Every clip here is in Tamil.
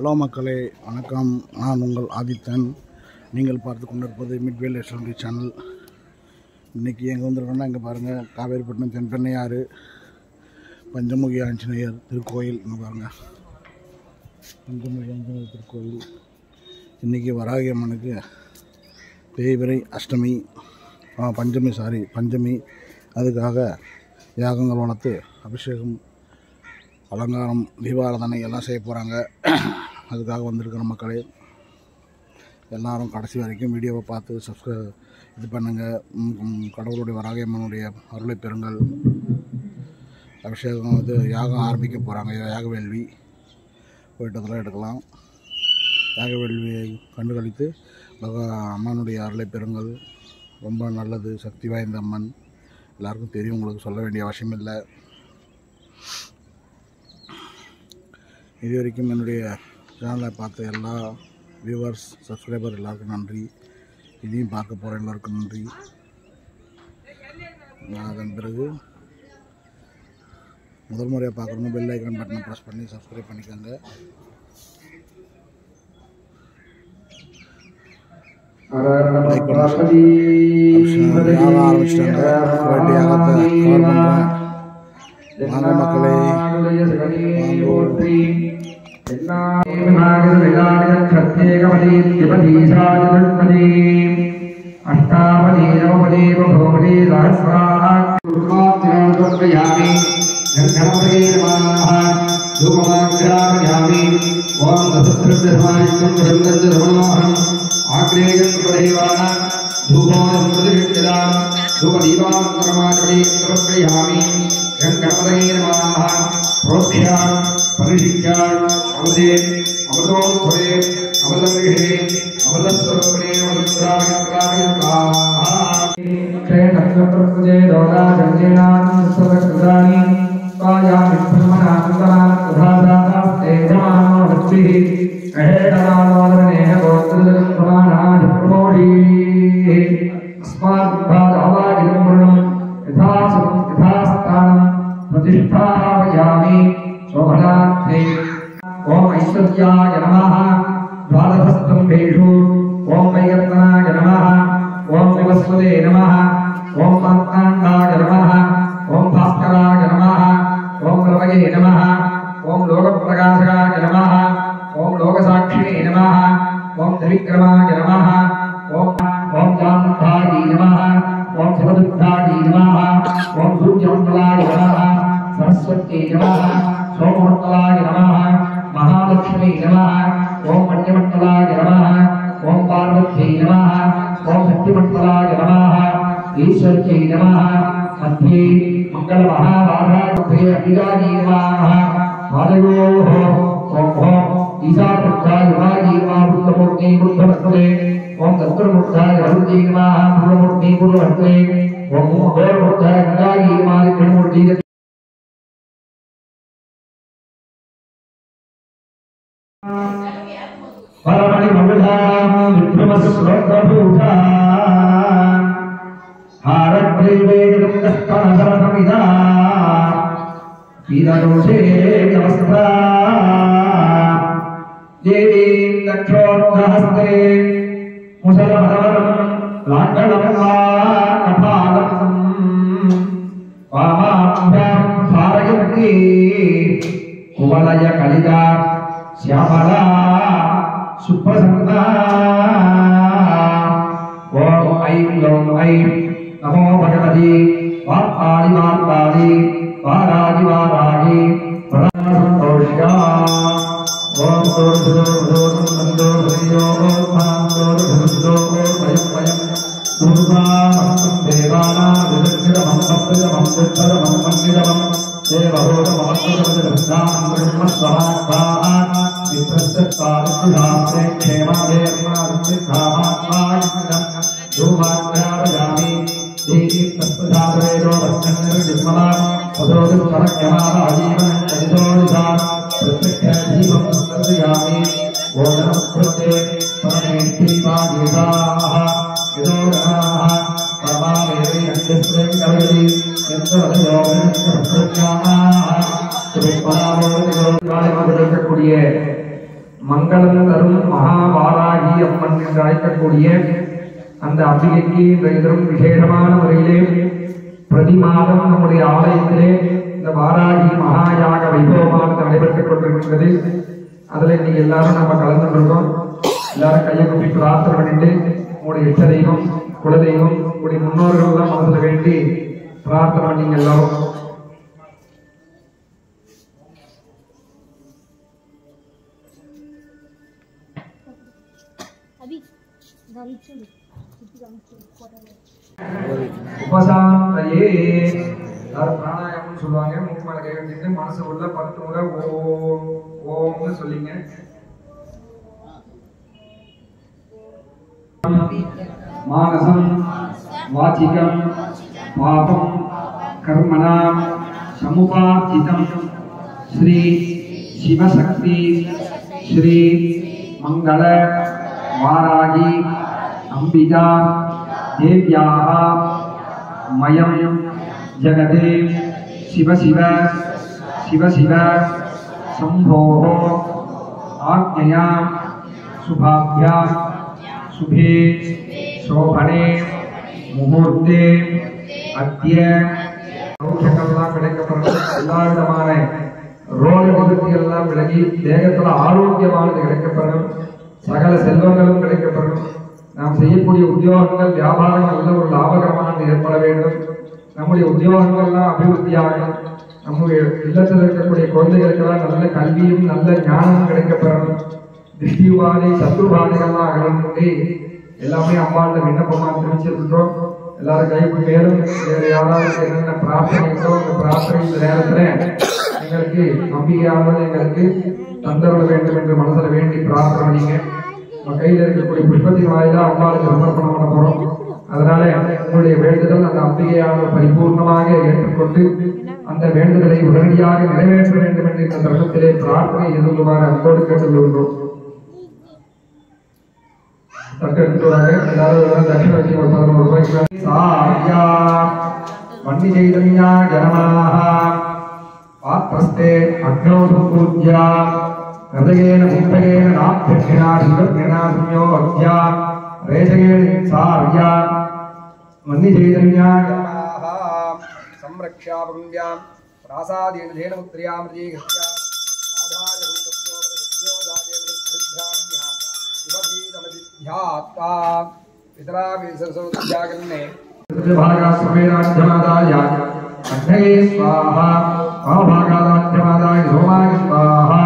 ஹலோ மக்களே, வணக்கம். நான் உங்கள் ஆதித்தன். நீங்கள் பார்த்து கொண்டிருப்பது மிட்வேல் எஸ்எல்டி சேனல். இன்றைக்கி எங்கே வந்திருக்கோன்னா, இங்கே பாருங்கள், காவேரிப்பட்டினம் தென்பெண்ணையாறு பஞ்சமுகி ஆஞ்சநேயர் திருக்கோயில். இங்கே பாருங்கள், பஞ்சமுகி ஆஞ்சநேயர் திருக்கோயில். இன்றைக்கி வராகி அம்மனுக்கு தேய்பிறை அஷ்டமி, பஞ்சமி. அதுக்காக யாகங்கள் வளர்த்து அபிஷேகம், அலங்காரம், தீபாராதனை எல்லாம் செய்ய போகிறாங்க. அதுக்காக வந்திருக்கிற மக்களே, எல்லோரும் கடைசி வரைக்கும் வீடியோவை பார்த்து இது பண்ணுங்கள். கடவுளுடைய வராகி அம்மனுடைய அருளை பெறுங்கள். அபிஷேகம் யாகம் ஆரம்பிக்க போகிறாங்க. யாக வேள்வி போயிட்டதெல்லாம் எடுக்கலாம். யாக வேள்வியை கண்டுகளித்து அம்மனுடைய அருளை பெறுங்கள். ரொம்ப நல்லது, சக்தி வாய்ந்த அம்மன். எல்லாருக்கும் தெரியும், உங்களுக்கு சொல்ல வேண்டிய அவசியம் இல்லை. இது வரைக்கும் என்னுடைய சேனலை பார்த்த எல்லா வியூவர்ஸ், சப்ஸ்கிரைபர் எல்லாருக்கும் நன்றி. இதையும் பார்க்க போகிற எல்லாருக்கும் நன்றி. அதன் பிறகு முதல் முறையாக பார்க்குறவங்க பெல் ஐக்கான் பட்டனை ப்ரெஸ் பண்ணி சப்ஸ்கிரைப் பண்ணிக்கோங்க. லைக் பண்ணி ஆரம்பிச்சிட்டாங்க. யாகத்தை கவர் பண்ணுறேன். வாங்க மக்களே, ओम ऐश्वर्याय नमः। द्वादशस्तंभेषु ओम वैगर्तनाय नमः, ओम विवस्वते नमः, ओम मार्ताण्डाय नमः, ओम भास्कराय नमः, ओम रवये नमः, ओम लोकप्रकाशकाय नमः, ओम लोकसाक्षिणे नमः, ओम त्रिविक्रमाय नमः, ओम जानन्ताय नमः, ओम शिवदुत्ताय नमः, ओम सूर्यमण्डलाय नमः, सरस्वती नमः, सोममण्डलाय नमः, महालक्ष्मी नमः, ओम मण्यमण्डलाय नमः, ओम पार्वती नमः, ओम शक्तिमण्डलाय नमः, ईश्वर्यै नमः, मध्ये मंगलमहावाराय अभिराजी नमः, पादयोः ओम ईशानमुद्राय वागी नमः, बुद्धमूर्ति बुद्धवत्सले, ओम दत्तमूर्ताय अरुजी नमः, बुद्धमूर्ति बुद्धवत्सले, ओम गौरमूर्ताय नगागी नमः, त्रिमूर्ति परमणि मंगलाम विक्रमस्वरूपभूता हारग्रीवेदुक्तस्तनसरसमिदा पीदरोषे नमस्ता देवीं दक्षोर्धहस्ते मुसलमरवरं लाङ्गलमपालम् वामाभ्यां धारयन्ती कुवलय कलिता श्यामला सुप्रसन्ना। ओम ऐं लों ऐं नमो भगवती वार्तादि वारादि परमसन्तोष्या। ओम दुर्गामस्तं देवानां विदग्धमं भक्तमं विठ्ठलमं मन्दिरमं देवहोरमहत्तमं ब्रह्मस्वहात्मात् विप्रस्तत्पादुषास्ते क्षेमादेर्मादिद्धामात्मायिनं धूमाग्रापयामि देवी तत्प्रसादवेदो वस्त्रनिर्जिह्मला वसोदुत्तरज्ञमाराजीवनं चरितोनिधा प्रत्यक्षदीपं दर्शयामि। ओदनं कृते परमेष्ठीवागीताः यदोरणाः परमावेदि अण्डस्त्रं कवयति यन्तवदयोगणस्त्रज्ञानाः திருப்பராமோதியோடு இருக்கக்கூடிய மங்களம் தரும் மகாவாராகி அம்மன் என்று அழைக்கக்கூடிய அந்த அம்பிகைக்கு இன்றைய தினம் விசேஷமான முறையிலே பிரதி மாதம் நம்முடைய ஆலயத்திலே இந்த வாராகி மகாயாக வைபவமானது நடைபெற்றுக் கொண்டிருக்கிறது. அதில் இன்னைக்கு எல்லாரும் நம்ம கலந்து இருக்கோம். எல்லாரும் கையை கூப்பி பிரார்த்தனை பண்ணிட்டு உங்களுடைய இஷ்ட தெய்வம், குலதெய்வம், உங்களுடைய முன்னோர்கள் எல்லாம் மனதில் வேண்டி பிரார்த்தனை பண்ணீங்க எல்லாரும். உபசாந்தையே எல்லாரும் பிராணாயாமம் சொல்லுவாங்க. மூக்கு மேல கை வச்சுட்டு மனசுக்குள்ள 10 முறை ஓம் ஓம்னு சொல்லிங்க. மானசம் வாச்சிகம் பாபம் கர்மணாம் சமுபார்ஜிதம் ஸ்ரீ சிவசக்தி ஸ்ரீ மங்கள வாராகி அம்பிகா தேவ்யாः மயம் ஜகதே சிவ சிவ சிவ சிவ சம்போः ஆக்ஞயா சுபாभ्या சுபே சோபனே முகூர்த்தே அத்ய சௌக்கியங்கள்லாம் கிடைக்கப்படும். எல்லா விதமான ரோக நிவர்த்திகள்லாம் விலகி தேகத்துல ஆரோக்கியமானது கிடைக்கப்படும். சகல செல்வங்களும் கிடைக்கப்படும். நாம் செய்யக்கூடிய உத்தியோகங்கள் வியாபாரங்கள் எல்லாம் ஒரு லாபகரமானது ஏற்பட வேண்டும். நம்முடைய உத்தியோகங்கள்லாம் அபிவிருத்தியாகணும். நம்முடைய இல்லத்தில் இருக்கக்கூடிய குழந்தைகளுக்கெல்லாம் நல்ல கல்வியும் நல்ல ஞானமும் கிடைக்கப்பெறணும். திருஷ்டி உபாதை சத்ருபாதைகள்லாம் அகலன்ட்டு எல்லாமே அம்மாண்ட விண்ணப்பமா தெரிவிச்சிருக்கிறோம். எல்லாரும் கைக்கு மேலும் வேறு யாராவது என்னென்ன பிரார்த்தனை இருக்கோ அந்த பிரார்த்தனை இந்த நேரத்துல எங்களுக்கு நம்பிக்கையானது எங்களுக்கு தந்தருள வேண்டும் என்று மனசுல வேண்டி பிரார்த்தனை பண்ணீங்க. நம்ம கையில இருக்கக்கூடிய புஷ்பத்தின் வாயிலா அம்மாவுக்கு சமர்ப்பணம் பண்ண போறோம். அதனால உங்களுடைய வேண்டுதல் அந்த அம்பிகையான பரிபூர்ணமாக ஏற்றுக்கொண்டு அந்த வேண்டுதலை உடனடியாக நிறைவேற்ற வேண்டும் என்று இந்த தருணத்திலே பிரார்த்தனை எதிர்கொள்ளுமாறு அன்போடு கேட்டுக்கொள்கிறோம். தட்டு எடுத்துவாங்க. எல்லாரும் தட்சிண வச்சு ஒரு 11 ரூபாய்க்கு சாரியா வண்டி சைதன்யா ஜனமாக பாத்ரஸ்தே அக்னோது பூஜ்யா ஹதயேன முக்தயேன நாப்யக்ஷிணா சிவக்ஷிணா சம்யோ அக்யா ரேஷயேன சாரியா வண்டி சைதன்யா ஜனமாக சம்ரக்ஷா புண்ணியாம் ராசாதீன தேன முத்ரியாமிருதி ஹஸ்யா ஆதாய ரூபஸ்யோ பிரத்யோ ஜாதேன த்ரித்யாம்யா ध्यात्वा पितरा विसर्जोद्यागन्ने भागाश्रमेणाध्यमादाय अग्नये स्वाहा भागादाध्यमादाय सोमाय स्वाहा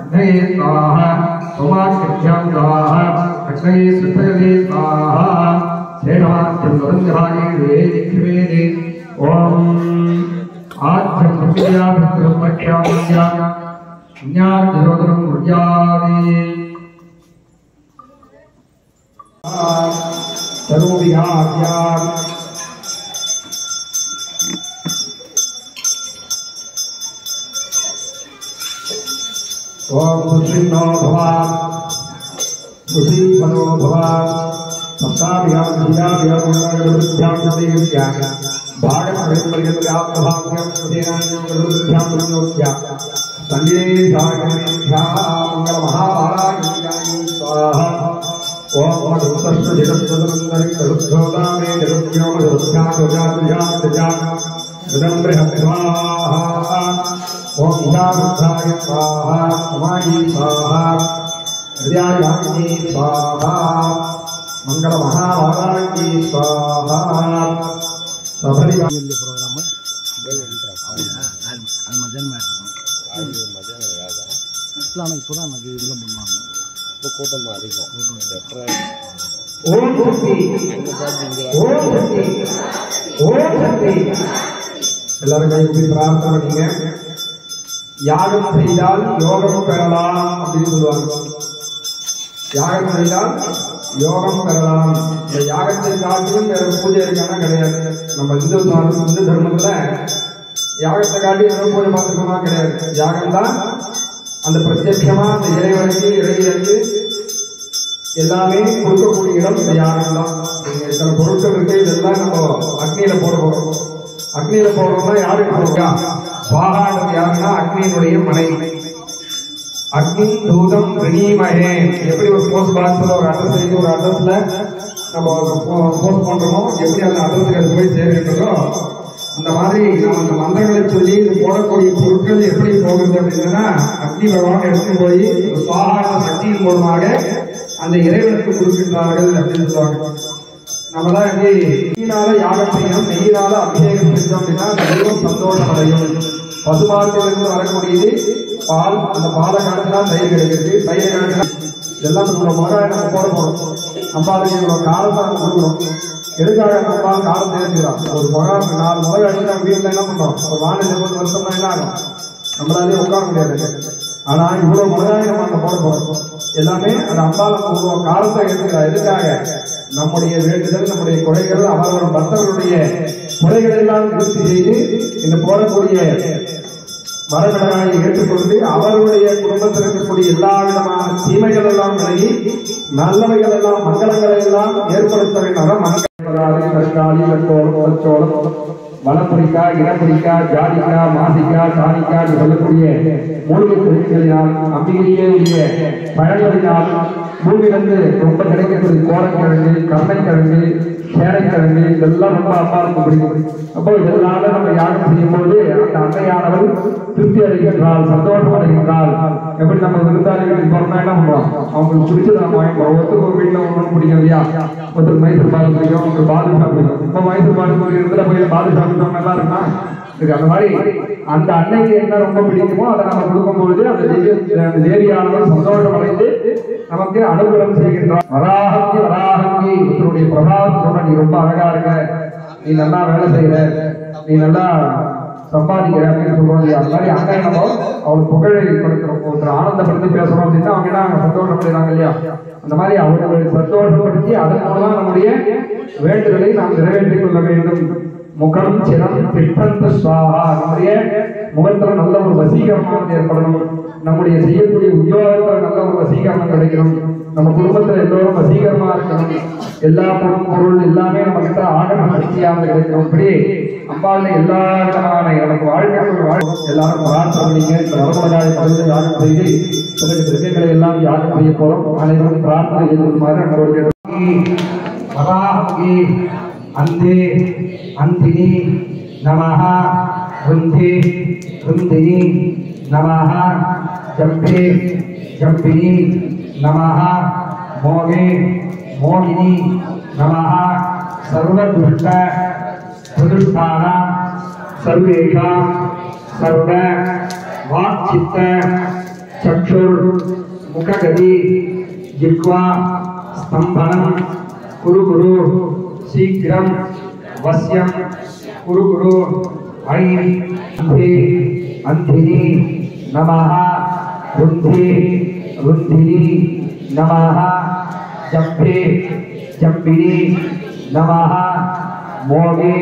अग्नये स्वाहा सोमाख्यभ्यां स्वाहा अग्नये सुतये स्वाहा शेषमाख्यं वदन्यभागे वेदिक्षिवेदे ॐ आद्यं प्रक्रिया प्रत्यक्षामन्या पुण्यार्जरोदनं ऊर्जादे सर्वविहार्या ओम सुषिन्नो भवा सुषिन्नो भवा सप्ताभ्यां धियाभ्यां गुणगणभ्यां सदेव्या भागपर्यन्तपर्यन्त्यां प्रभाभ्यां गुणगणभ्यां गुणोभ्यां संगे सागरेभ्यां मंगलमहाभाराय स्वाहा ओम मधुसर्ष जगत्सदनंदरि सरुद्धोदामे जगत्योम जगत्यागोजातुजातुजा जगं बृहत्स्वाहा ओम ईशानुद्धाय स्वाहा उमायि स्वाहा हृदयायाग्नि स्वाहा मंगलमहाभाराय स्वाहा सफली प्रोग्राम அது மத்தியானம் இப்போதான் எனக்கு இதெல்லாம் பண்ணுவாங்க. இப்போ கூட்டம் அதிகம். ஓம் சக்தி ஓம் சக்தி ஓம் சக்தி. எல்லாரும் கைக்கு பிரார்த்தனை பண்ணீங்க. யாகம் செய்தால் யோகம் பெறலாம் அப்படின்னு சொல்லுவாங்க. யாகம் செய்தால் யோகம் பெறலாம். இந்த யாகத்தை காட்டிலும் வேற பூஜை இருக்கான கிடையாது. நம்ம இந்து தர்மத்துல யாகத்தை காட்டி வெறும் பூஜை பார்த்துக்கமா கிடையாது. யாகம் தான் அந்த பிரத்யட்சமா அந்த இறைவனுக்கு இறைவனுக்கு எல்லாமே கொடுக்கக்கூடிய இடம் இந்த யாகம் தான். சில பொருட்கள் இருக்கு, இதெல்லாம் நம்ம அக்னியில போட போறோம். அக்னியில போடுறோம்னா யாருக்கு போடுறா? சுவாகான்றது யாருன்னா அக்னியினுடைய மனைவி. அக்னி தூதம் ரெடிமகே. எப்படி ஒரு போஸ்ட் பாக்ஸ்ல ஒரு அட்ரஸ் எழுதி ஒரு அட்ரஸ்ல நம்ம போஸ்ட் பண்றோமோ, எப்படி அந்த அட்ரஸுக்கு அது போய் சேர்க்கின்றதோ, அந்த மாதிரி நம்ம அந்த மந்திரங்களை சொல்லி இது போடக்கூடிய பொருட்கள் எப்படி போகுது அப்படின்னா, அக்னி பகவான் எடுத்து போய் சுவாக சக்தியின் மூலமாக அந்த இறைவனுக்கு கொடுக்கின்றார்கள் அப்படின்னு சொல்லுவாங்க. நம்மதான் எப்படி நெய்யினால யாகம் செய்யணும், நெய்யினால அபிஷேகம் செஞ்சோம் அப்படின்னா தெய்வம் சந்தோஷம் அடையும். பசுமாட்டிலிருந்து வரக்கூடியது பால், அந்த பாலை காட்டினா தயிர் கிடைக்கிறது, தயிர் காட்டினா இதெல்லாம் நம்ம மிளகாய் நம்ம போட போறோம். அம்பாளுக்கு இவ்வளவு காலத்தை நம்ம கொடுக்குறோம். எதுக்காக நம்ம காலம் தெரிஞ்சுக்கிறோம். ஒரு மிளகாய் 4 மிளகாய் அடிச்சு நம்ம வீட்டில் என்ன பண்றோம், ஒரு வானிலை போட்டு வருஷம்னா என்ன ஆகும், நம்மளாலே உட்கார முடியாது. ஆனா இவ்வளவு மிளகாய் நம்ம அங்க போட போறோம். எல்லாமே அந்த அம்பாள் நம்ம காலத்தை எடுத்துக்கிறா. எதுக்காக? நம்முடைய வேண்டுதல், நம்முடைய குறைகள், அவர்கள் பக்தர்களுடைய குறைகளை எல்லாம் நிறுத்தி செய்து இந்த போடக்கூடிய மரமிளகாயை ஏற்றுக்கொண்டு அவர்களுடைய குடும்பத்தில் இருக்கக்கூடிய எல்லா விதமான தீமைகள் எல்லாம் விலகி நல்லவைகள் எல்லாம் மங்களங்களை எல்லாம் ஏற்படுத்த வேண்டும். மங்கள தற்காலி கட்டோளம் சோளம் வனப்புரிக்கா, இனப்புரிக்கா, ஜாதிக்கா, மாசிக்கா, சாணிக்கா சொல்லக்கூடிய மூலிகை பொருட்களினால் அம்பிகையே உரிய பயன்களினால் பூமியிலிருந்து ரொம்ப கிடைக்கக்கூடிய கோரக்கிழங்கு, கருணைக்கிழங்கு, சேனைக்கிழங்கு இதெல்லாம் ரொம்ப அம்பாளுக்கு பிடிக்கும். அப்போ இதனால நம்ம யாகம் செய்யும் போது அந்த அன்னையானவள் திருப்தி அடைகின்றாள், சந்தோஷம் அடைகின்றாள். எப்படி நம்ம விருந்தாளி வீட்டுக்கு போறோம்னா என்ன பண்ணுவோம், அவங்களுக்கு பிடிச்சது நம்ம வாங்கிப்போம். ஒருத்தருக்கு ஒரு வீட்டில் ஒன்றும் பிடிக்கும் இல்லையா, ஒருத்தர் மைசூர் பால் பிடிக்கும், ஒருத்தர் பாதுஷா பிடிக்கும். இப்போ மைசூர் பால் இடத்துல போய் பாதுஷா பிடிச்சோம் நல்லா இருக்குமா இருக்கு. அந்த மாதிரி அந்த அன்னைக்கு என்ன ரொம்ப பிடிக்குமோ அதை நம்ம கொடுக்கும்பொழுது அந்த தேவியானவர் சந்தோஷம் அடைந்து நமக்கு அனுகிரகம் செய்கின்றார். வராகி வராகி உங்களுடைய பிரபாவம் சொன்ன, நீ ரொம்ப அழகா இருக்க, நீ நல்லா வேலை செய்யற, நீ நல்லா சம்பாதிக்கிற அப்படின்னு சொல்றோம் இல்லையா. அந்த மாதிரி அன்னை நம்ம அவளுக்கு புகழை கொடுக்கிறோம். ஒருத்தர் ஆனந்தப்படுத்தி பேசுறோம் அப்படின்னா அவங்க என்ன சந்தோஷப்படுறாங்க இல்லையா. அந்த மாதிரி அவர்களை சந்தோஷப்படுத்தி அதன் மூலம் நம்முடைய வேண்டுதலை நாம் நிறைவேற்றிக் கொள்ள வேண்டும். முகம் சிரம் திட்டந்த சுவாகா. நம்முடைய முகத்துல நல்ல ஒரு வசீகரணம் ஏற்படணும். நம்முடைய செய்யக்கூடிய உத்தியோகத்துல நல்ல ஒரு வசீகரணம் கிடைக்கணும். நம்ம குடும்பத்துல எல்லோரும் வசீகரமா இருக்கணும். எல்லா பொருள் எல்லாமே நம்ம கிட்ட ஆகம சக்தியாக கிடைக்கணும். இப்படி அம்பாள் எல்லா விதமான எனக்கு வாழ்க்கை எல்லாரும் பிரார்த்தனை பண்ணிங்க. இந்த வரமுலகாய பகுதியில் யாகம் செய்து பிறகு திரவியங்களை எல்லாம் யாகம் செய்ய போறோம். அனைவரும் பிரார்த்தனை செய்துமாறு நம்மளுடைய அந்தே அந்தினி நமஹ, ருந்தே ருந்தினி நமஹ, ஜம்பே ஜம்பினி நமஹ, மோகே மோகினி நமஹ, சர்வதுஷ்ட பிரதுஷ்டான சர்வேஷா சர்வ வாக்சித்த சக்ஷுர் முககதி ஜிஹ்வா ஸ்தம்பனம் குரு குரு சீக்கிரம் வசியம் குரு குரு ஐ அந்தே அந்தினி நமஹ, ருந்தே ருந்தினி நமஹ, ஜம்பே ஜம்பினி நமஹ, மோகே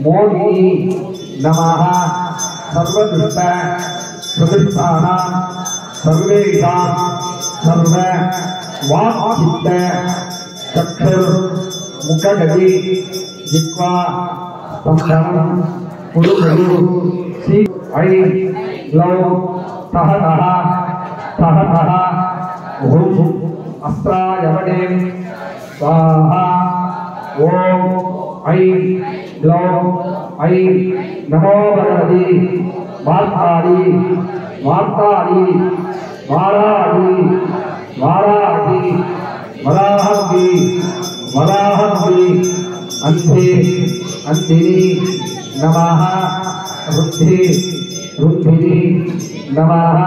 மோகினி நமஹ, சர்வதுஷ்ட பிரதிஷ்டான சர்வேஷாம் சர்வ வாக்சித்த சக்ஷுர் முககதி ஜிஹ்வா ஸ்தம்பனம் குரு குரு சி ஐ க்ளௌ தஹ தஹ தஹ தஹ ஓம் அஸ்த்ராயவனே ஸ்வாஹா. ஓம் ஐ க்ளௌ ஐ நமோ பகவதி வார்த்தாடி வார்த்தாடி வாராடி வாராடி வராஹி வராஹி அந்தே அந்தினி நமஹ, ருந்தே ருந்தினி நமஹ,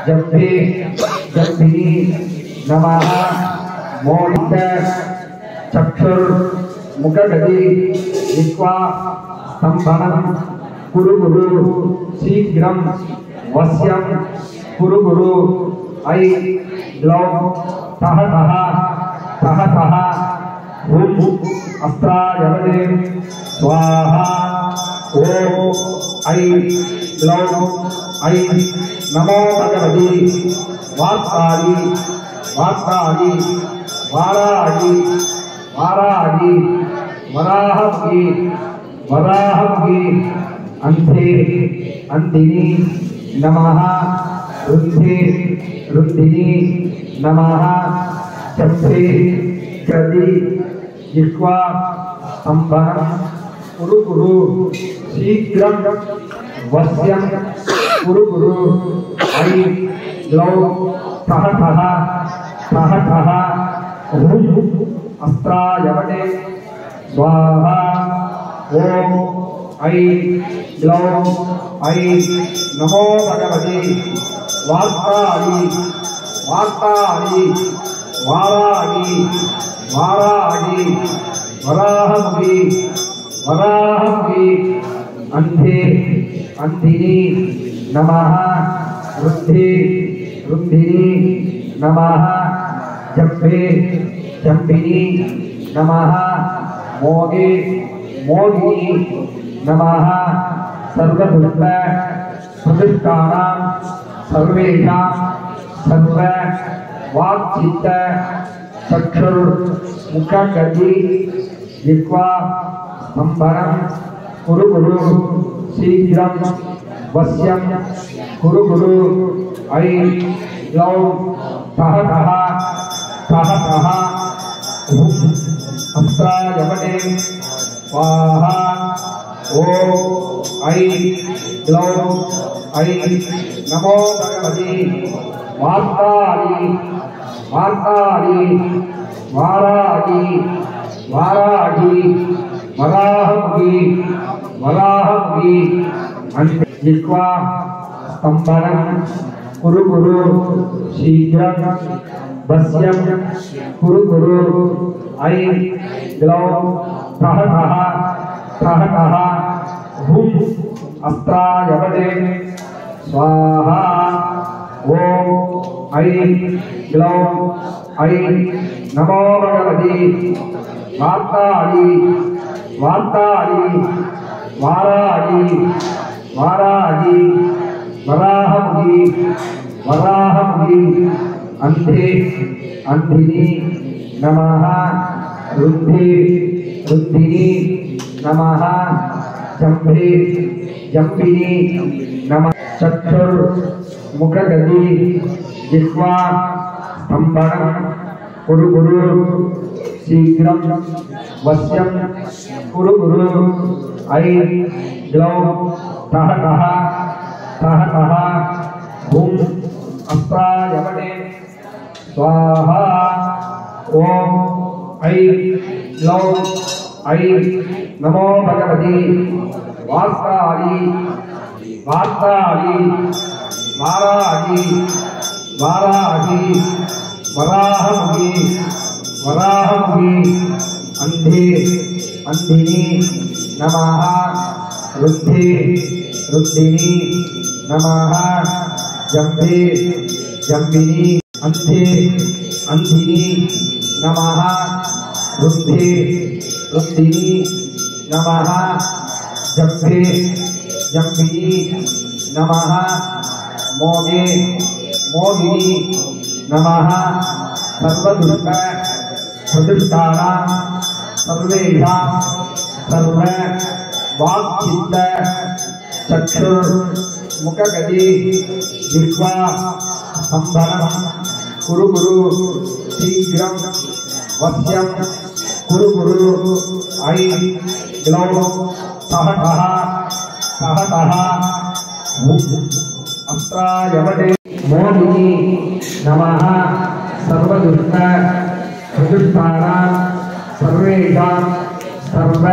ஜம்பே ஜம்பினி நமஹ, மோகித சக்ஷுர் முககதி ஜிஹ்வா ஸ்தம்பனம் குரு குரு சீக்கிரம் வசியம் குரு குரு ஐ க்ளௌ தஹ தஹ தஹ தஹ ஓம் அஸ்த்ராயவனே ஸ்வாஹா. ஓம் ஐ க்ளௌ ஐ நமோ பகவதி வார்த்தாடி வார்த்தாடி வாராடி வாராடி வராஹி வராஹி அந்தே அந்தினி நமஹ, रुद्धि रुद्धिनी नमः चम्पे गदि जिह्वा संभरं कुरु कुरु शीघ्रं वश्यं कुरु कुरु ऐ ग्लौ ठः ठः ठः ठः हुं अस्त्रायवटे स्वाहा ओम ऐ ग्लौ ऐ नमो भगवते वार्ताली वार्ताली वारागी वारागी वराहमुखी वराहमुखी अंधे अंधिनी नमः रुद्धि रुद्धिनी नमः जम्भे जम्भिनी नमः मोगे मोगिनी नमः सर्वदुष्ट प्रतिष्ठानां सर्वेषां सर्व वाक्चित्त चक्षुर मुखगति जिह्वा संभरं कुरु कुरु शीघ्रं वश्यं कुरु कुरु ऐ ग्लौ ठः ठः ठः ठः हुं अस्त्रायवटे स्वाहा ओम ऐ ग्लौ ऐ नमो भगवते वार्ताली वार्ताली वारागी वारागी वराहमुखी वराहमुखी जिह्वा संभरं कुरु कुरु शीघ्रं वश्यं कुरु कुरु ऐ ग्लौ ठः ठः ठः ठः हुं अस्त्रायवटे स्वाहा ओम ऐ ग्लौ ऐ नमो भगवते वार्ताली वार्ताली वारागी वारागी वराहमुखी वराहमुखी अंधे अंधिनी नमः रुद्धि रुद्धिनी नमः जम्भे जम्भिनी नमः चक्षुर मुखगति जिह्वा संभरं कुरु कुरु शीघ्रं वश्यं कुरु कुरु ऐ ग्लौ ठः ठः ठः ठः हुं अस्त्रायवटे स्वाहा ओम ऐ ग्लौ ऐ नमो भगवते वार्ताली वार्ताली वारागी वारागी वराहमुखी वराहमुखी अंधे अंधिनी नमः रुद्धि रुद्धिनी नमः जम्भे जम्भिनी अंधे अंधिनी नमः रुद्धि रुद्धिनी नमः जम्भे जम्भिनी नमः मोगे मोगिनी नमः सर्वदुष्ट प्रतिष्ठानां सर्वेषां सर्व वाक्चित्त चक्षुर मुखगति जिह्वा संभरं कुरु कुरु शीघ्रं वश्यं कुरु कुरु ऐ ग्लौ ठः ठः ठः ठः हुं अस्त्रायवटे मोहिनी नमः सर्वदुष्ट प्रतिष्ठानां सर्वेषां सर्व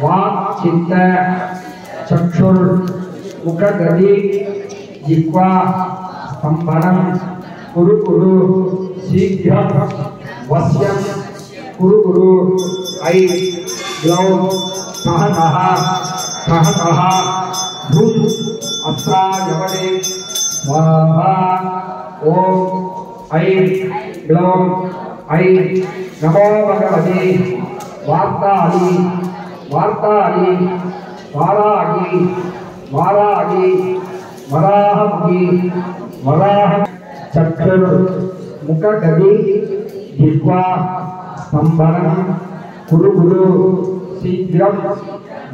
वाक्चित्त चक्षुर मुखगति जिह्वा संभरं कुरु कुरु शीघ्रं वश्यं कुरु कुरु ऐ ग्लौ ठः ठः ठः ठः हुं अस्त्रायवटे स्वाहा ओम ऐ ग्लौ ऐ नमो भगवते वार्ताली वार्ताली वारागी वारागी वराहमुखी वराह चक्षुर मुखगति जिह्वा संभरं कुरु कुरु शीघ्रं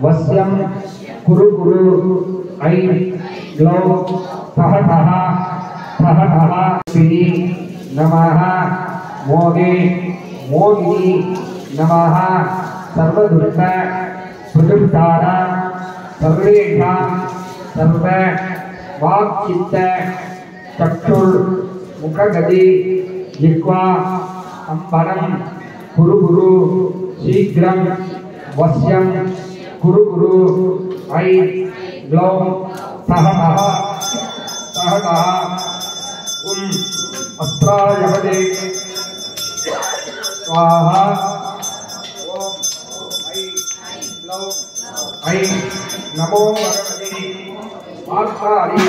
वश्यं कुरु कुरु ऐ ग्लौ ठः ठः सहनः नमः मोगे मोगिनी नमः सर्वदुष्ट प्रदुष्टान सर्वेषां सर्व वाक्चित्त चक्षुर मुखगति जिह्वा अंबरं कुरु गुरु शीघ्रं वश्यं कुरु गुरु ऐ ग्लौं सहनः सहनः अस्त्रायवदे स्वाहा ओम ऐ ग्लौं ऐ नमो भगवते वाक्तारी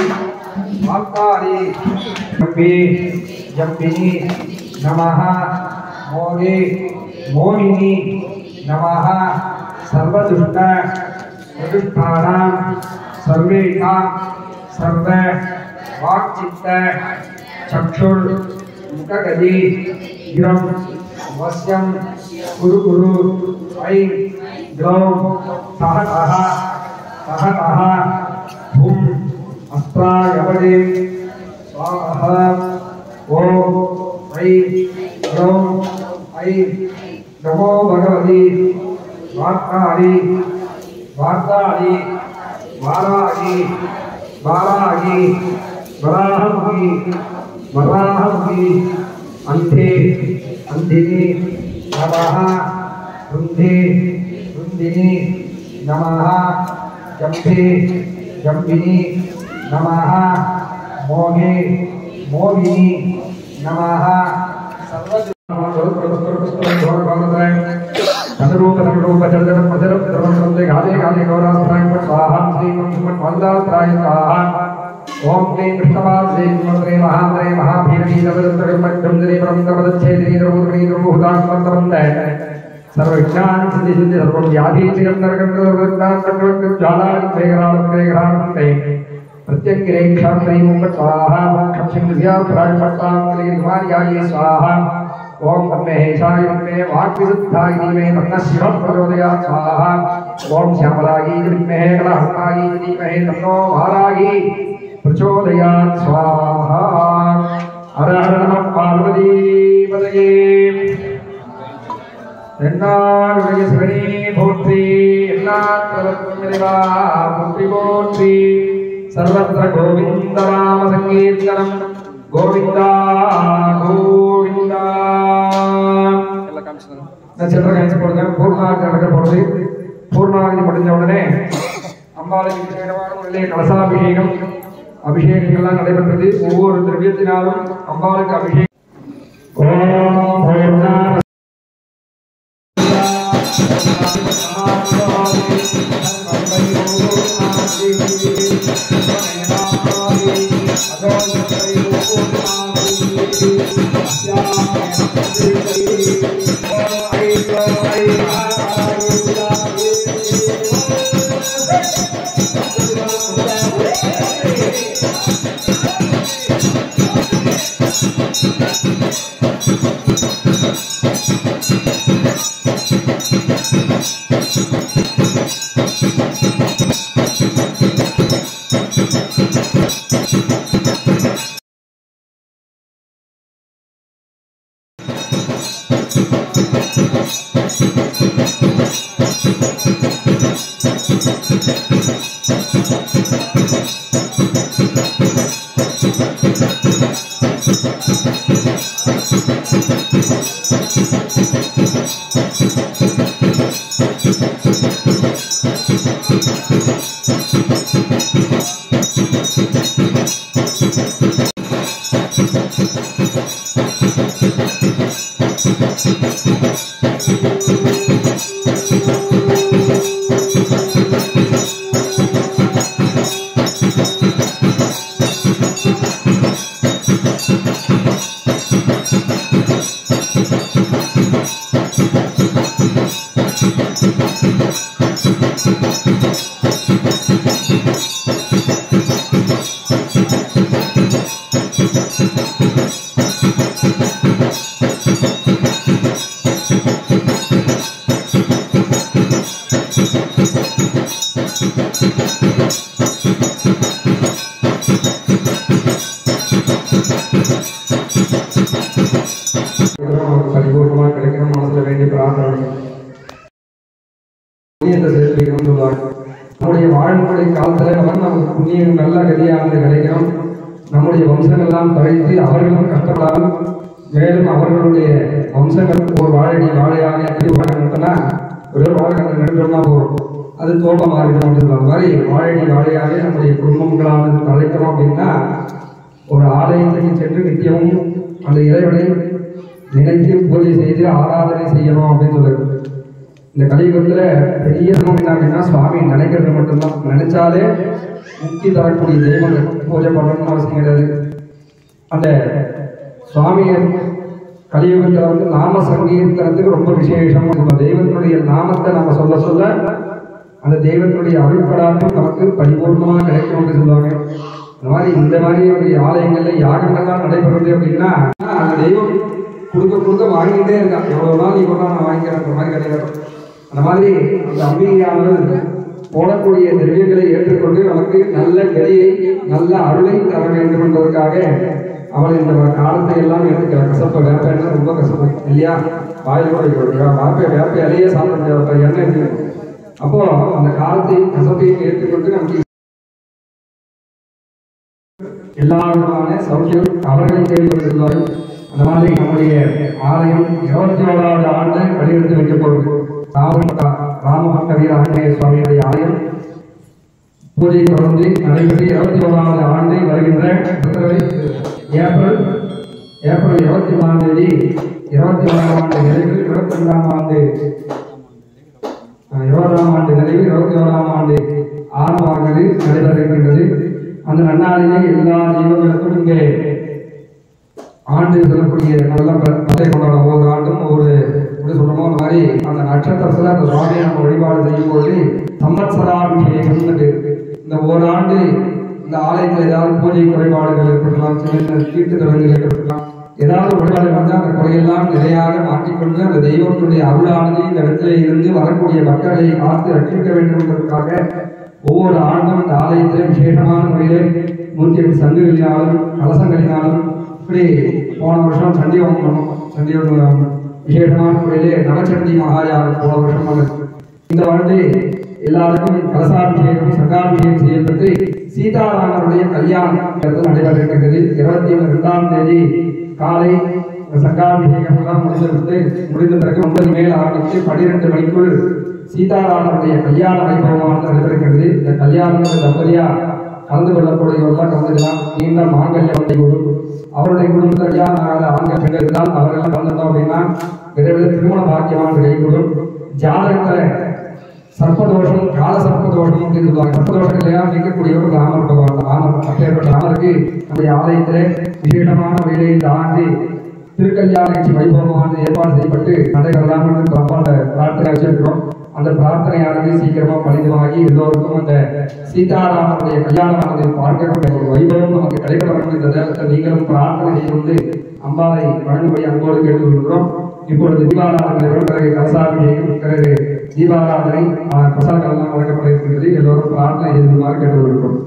वाक्तारी जम्बिनी नमः मोगे मोहिनी नमः सर्वदुष्ट प्रदुष्टानां सर्वेषां सर्व वाक्चित्त चक्षुर मुखगति गिरं वश्यं कुरु गुरु ऐ ग्लौं सहनः सहनः हुं अस्त्रायवदे स्वाहा ओम ऐ ग्लौं ऐ नमो भगवते वाक्तारी वाक्तारी वारागी वारागी वराहमुखी वराहमुखी अंधे अंधिनी नमः रुंधे रुंधिनी नमः जम्भे जम्बिनी नमः मोगे मोगिनी नमः ओम श्री कृष्णवासे मंत्रे महांत्रे महाभीरणी नवदत्तकर्मज्ञंदरी परमदच्छेदनी द्रवोदनी द्रवोदात्मन्तवन्दे सर्वज्ञान सिद्धि सिद्धि सर्वं व्याधीचिरं नरकं सर्वज्ञान ज्वालां वेगरालं प्रत्यंगिरेक्षां त्रयमुख स्वाहा क्षक्षं दिव्याप्राणपट्टां कलिर्मार्याये स्वाहा ओम ब्रह्मेशाय विद्महे वाक्विशुद्धाय धीमहि तन्नः शिवः प्रचोदयात् स्वाहा ओम श्यामलायै विद्महे कलहस्तायै धीमहि तन्नो वारायै प्रचोदयात् स्वाहा हर हर नमः पार्वतीपतये एन्नारुடைய சிவனே போற்றி என்னாற்றவர்க்கும் இறைவா போற்றி போற்றி सर्वत्र गोविंद नाम संकीर्तनम गोविंदा गोविंदा நான் சில்லறை காய்ச்சி போடுறேன் பூர்ணாதி நடக்க போகிறது பூர்ணாதி முடிஞ்ச உடனே அம்பாளுக்கு விசேஷமான முறையிலே கலசாபிஷேகம் அபிஷேகங்கள்லாம் நடைபெற்றது ஒவ்வொரு திரவியத்தினாலும் அம்பாளுக்கு அபிஷேகம் ஓம் பூர்ணா பிரார்த்தனை சொல்லுவாங்க. நம்முடைய வாழ்முறை காலத்துல நமக்கு புண்ணியம் நல்ல கதியானது கிடைக்கும். நம்முடைய வம்சங்கள்லாம் தழைத்து அவர்களும் கஷ்டப்படாமல் மேலும் அவர்களுடைய வம்சங்கள் ஒரு வாழடி வாழையாக நடத்தினா ஒரு வாழை நடுறோம்னா போகும், அது தோப்பம் மாறிடும் அப்படின்னு சொல்ற மாதிரி வாழடி வாழையாக நம்முடைய குடும்பங்களானது தழைக்கணும் அப்படின்னா ஒரு ஆலயத்துக்கு சென்று நித்தியமும் அந்த இறைவனை நினைத்து பூஜை செய்து ஆராதனை செய்யணும் அப்படின்னு சொல்லுது. இந்த கலியுகத்துல பெரிய என்ன அப்படின்னா சுவாமி நினைக்கிறது மட்டும்தான். நினைச்சாலே முக்தி தரக்கூடிய தெய்வங்கள் பூஜை பண்ணணும்னு அவசியம் கிடையாது. அந்த சுவாமியை கலியுகத்துல வந்து நாம சங்கீர்த்தனத்துக்கு ரொம்ப விசேஷம். தெய்வத்தினுடைய நாமத்தை நம்ம சொல்ல சொல்ல அந்த தெய்வத்தினுடைய அருட்கடாட்டம் நமக்கு பரிபூர்ணமாக கிடைக்கும் அப்படின்னு சொல்லுவாங்க. இந்த மாதிரி ஒரு ஆலயங்கள்ல யாகங்கள்லாம் நடைபெறுது அப்படின்னா அந்த தெய்வம் கொடுக்க வாங்கிட்டே இருக்கான். எவ்வளவு நாள் இவ்வளவு நான் வாங்கிக்கிறேன்ற மாதிரி கிடையாது. அந்த மாதிரி அந்த அம்பிகையானது போடக்கூடிய திரவியங்களை ஏற்றுக்கொண்டு நமக்கு நல்ல கதியை நல்ல அருளை தர வேண்டும் என்பதற்காக அவள் இந்த காலத்தை எல்லாம் எடுத்துக்கிறார். கசப்பை வேப்ப ரொம்ப கசப்பு இல்லையா, வாயில் வேப்ப இலையே சாப்பிட முடியாது, எண்ணெய் இருக்கு. அப்போ அந்த காலத்தை கசப்பையும் ஏற்றுக்கொண்டு நமக்கு எல்லா விதமான சௌக்கியம் அவர்களை தேடி கொண்டிருந்தார்கள். அந்த மாதிரி நம்முடைய ஆலயம் 21வது ஆண்டு வெளியெடுத்து வைக்கப்படும் ராமகவீர ஆஞ்சநேய சுவாமியுடைய ஆலயம் பூஜை தொடர்ந்து நடைபெற்று 21வது ஆண்டை வருகின்ற ஏப்ரல் 23ஆம் தேதி 21ஆம் ஆண்டு நிறைவு 22ஆம் ஆண்டு 20ஆம் ஆண்டு நிறைவு 21ஆம் ஆண்டு ஆரம்பமானது நடைபெற இருக்கின்றது. அந்த நன்னாளிலே எல்லா தெய்வங்களுக்கும் இங்கே ஆண்டு சொல்லக்கூடிய நல்ல பத்தை கொண்டாட ஒவ்வொரு ஆண்டும் ஒவ்வொரு எப்படி சொல்றோமோ அந்த மாதிரி அந்த நட்சத்திரத்துல அந்த சுவாமியை நம்ம வழிபாடு செய்யும் போது சம்பத்சராபிஷேகம். இந்த ஒரு ஆண்டு இந்த ஆலயத்தில் ஏதாவது பூஜை குறைபாடுகள் ஏற்படலாம், சின்ன தீட்டு தடங்கள் ஏற்படலாம், ஏதாவது வழிபாடு வந்து அந்த குறையெல்லாம் நிறையாக மாற்றிக்கொண்டு அந்த தெய்வத்தினுடைய அருளானது இந்த இடத்துல இருந்து வரக்கூடிய மக்களை காத்து ரட்சிக்க வேண்டும் என்பதற்காக ஒவ்வொரு ஆண்டும் இந்த ஆலயத்தில் விசேஷமான முறையிலே 108 சங்குகளினாலும் கலசங்களினாலும் இப்படி போன வருஷம் சண்டியோகம் விசேஷமான முறையிலே நவச்சண்டி மகாயாகம் போன வருஷம் வந்தது. இந்த ஆண்டு எல்லாருக்கும் கலசாபிஷேகம் சங்காபிஷேகம் செய்யப்பட்டு சீதாராமருடைய கல்யாணம் நடைபெற இருக்கிறது. 22ஆம் தேதி காலை சங்காபிஷேகம் எல்லாம் முடிந்த பிறகு 9 மேல் ஆரம்பித்து 12 மணிக்குள் சீதாராமருடைய கல்யாண வைபவமானது நடைபெறுகிறது. இந்த கல்யாணத்தில் தம்பதியா கலந்து கொள்ளக்கூடியவர்களாம் கலந்துக்கலாம். நீண்ட மாங்கல்ய வந்தை குழு அவருடைய குடும்பத்தில் ஆண்கள் பெண்கள் இருந்தால் அவர்களெல்லாம் கலந்துட்டோம் அப்படின்னா விரைவில் திருமண பாக்கியமானது கைகூடும். ஜாதகத்துல சர்ப்பதோஷம் கால சர்ப்பதோஷம் அப்படின்னு சொல்லுவாங்க. சர்ப்பதோஷங்களையா நீக்கக்கூடியவர் ராமர் பகவான். அப்பேற்பட்ட ராமருக்கு நம்முடைய ஆலயத்திலே விசேஷமான வேலை இந்த ஆண்டு திருக்கல்யாண நிகழ்ச்சி வைபவமானது ஏற்பாடு செய்யப்பட்டு நடைபெறலாம் என்று பிரார்த்தனை வச்சிருக்கிறோம். அந்த பிரார்த்தனையானது சீக்கிரமா பலிதமாகி எல்லோருக்கும் அந்த சீதாராமனுடைய கல்யாணமானது பார்க்கக்கூடிய ஒரு வைபவம் நமக்கு கிடைக்க வேண்டும் என்ற நேரத்தில் நீங்களும் பிரார்த்தனை செய்து அம்பாவை வழங்கும்படி அன்போடு கேட்டுக்கொள்கிறோம். இப்பொழுது தீபாராதனை பிறகு கலசாபிஷேகம் பிறகு தீபாராதனை பிரசாதங்கள் எல்லாம் வழங்கப்பட இருக்கின்றது. எல்லோரும் பிரார்த்தனை செய்துமாறு கேட்டுக்கொள்கிறோம்.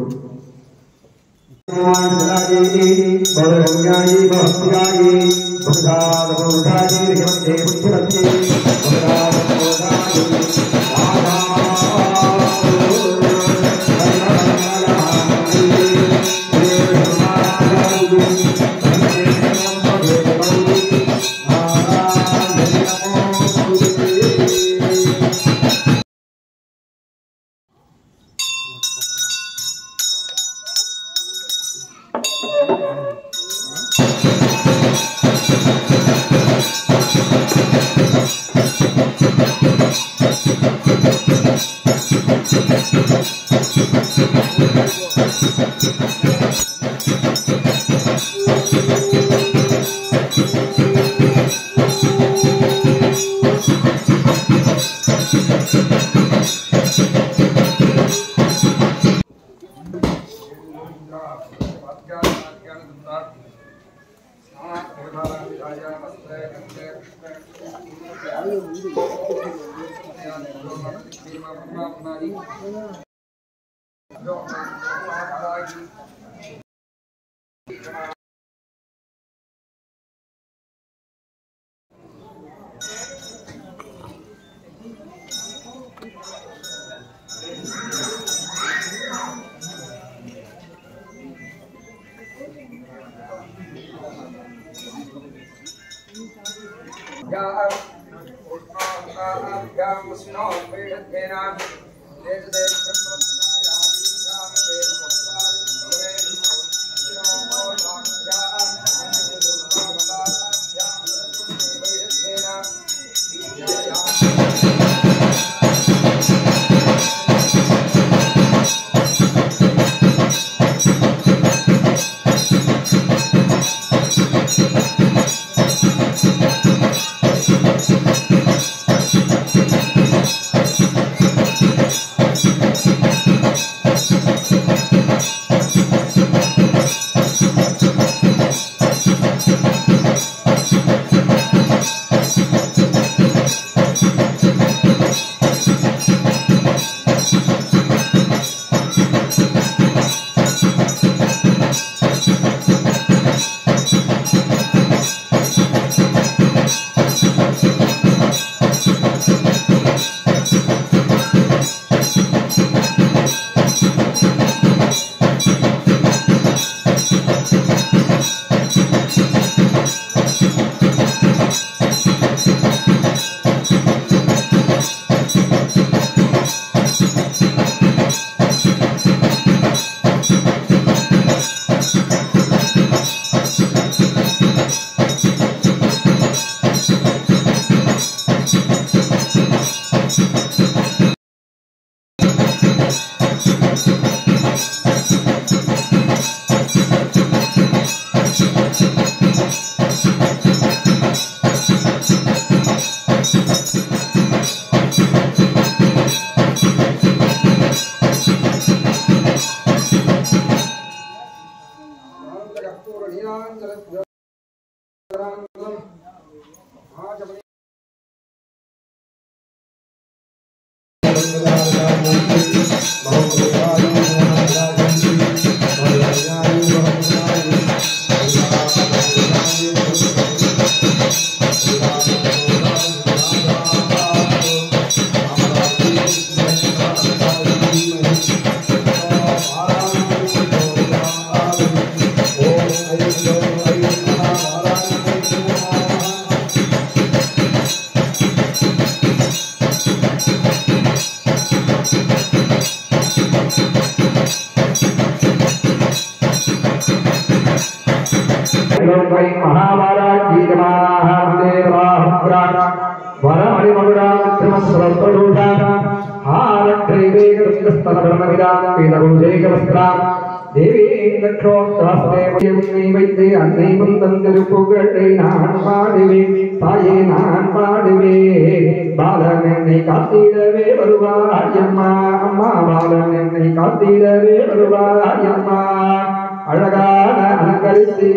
அழகான அலங்கரித்து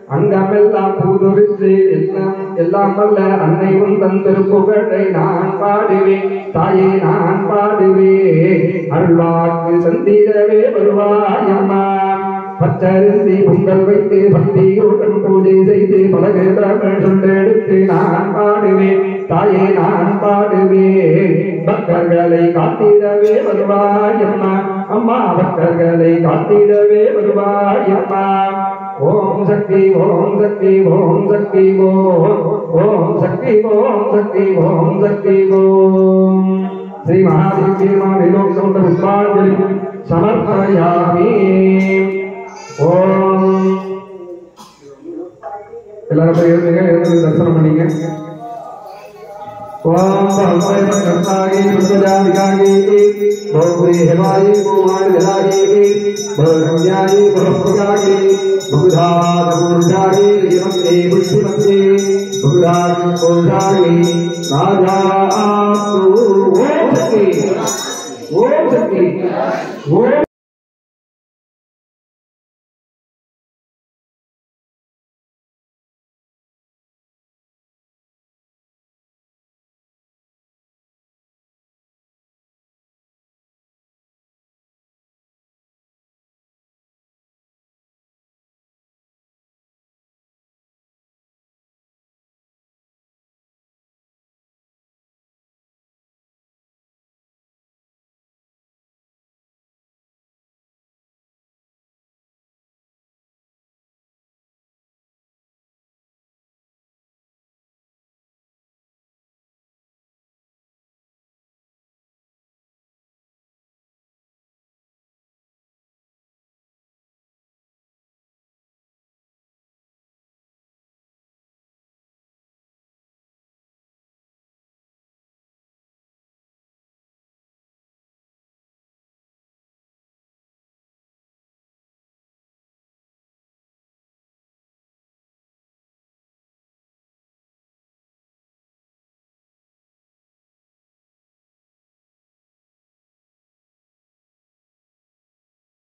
அங்கமெல்லாம் பூதொரித்து எல்லாம் வல்ல அன்னை உந்தன் திருப்புகழை நான் பாடுவேன் தாயே நான் பாடுவேன் அருள்வாக்கு சந்திரவே வருவாய் அம்மா பச்சரிசி பொங்கல் வைத்து பக்தியுடன் பூஜை செய்து பலகு தமிழ் சொல்லெடுத்து நான் பாடுவேன் தாயே நான் பாடுவேன் பக்தர்களை காத்திடவே வருவாய் அம்மா அம்மா பக்தர்களை காத்திடவே வருவாய் அம்மா ஓம் சக்தி ஓம் சக்தி ஓம் சக்தி ஓம் ஓம் சக்தி ஓம் சக்தி ஓம் சக்தி ஓம் ஸ்ரீ மகாதேவி மாவிலோக சௌந்த புஷ்பாஞ்சலி சமர்ப்பயாமி ஓம் எல்லாரும் எழுதுங்க தரிசனம் பண்ணீங்க ஓம் பரமேஸ்வர கர்த்தாகி புருஷாதிகாகி பௌரி ஹேமாயி குமார் விலாகி பௌரம்யாயி புரஸ்பகாகி புகுதாத புருஷாகி யமந்தே புஷ்பந்தே புகுதாத புருஷாகி ராஜா ஆசு ஓம் சக்தி ஓம்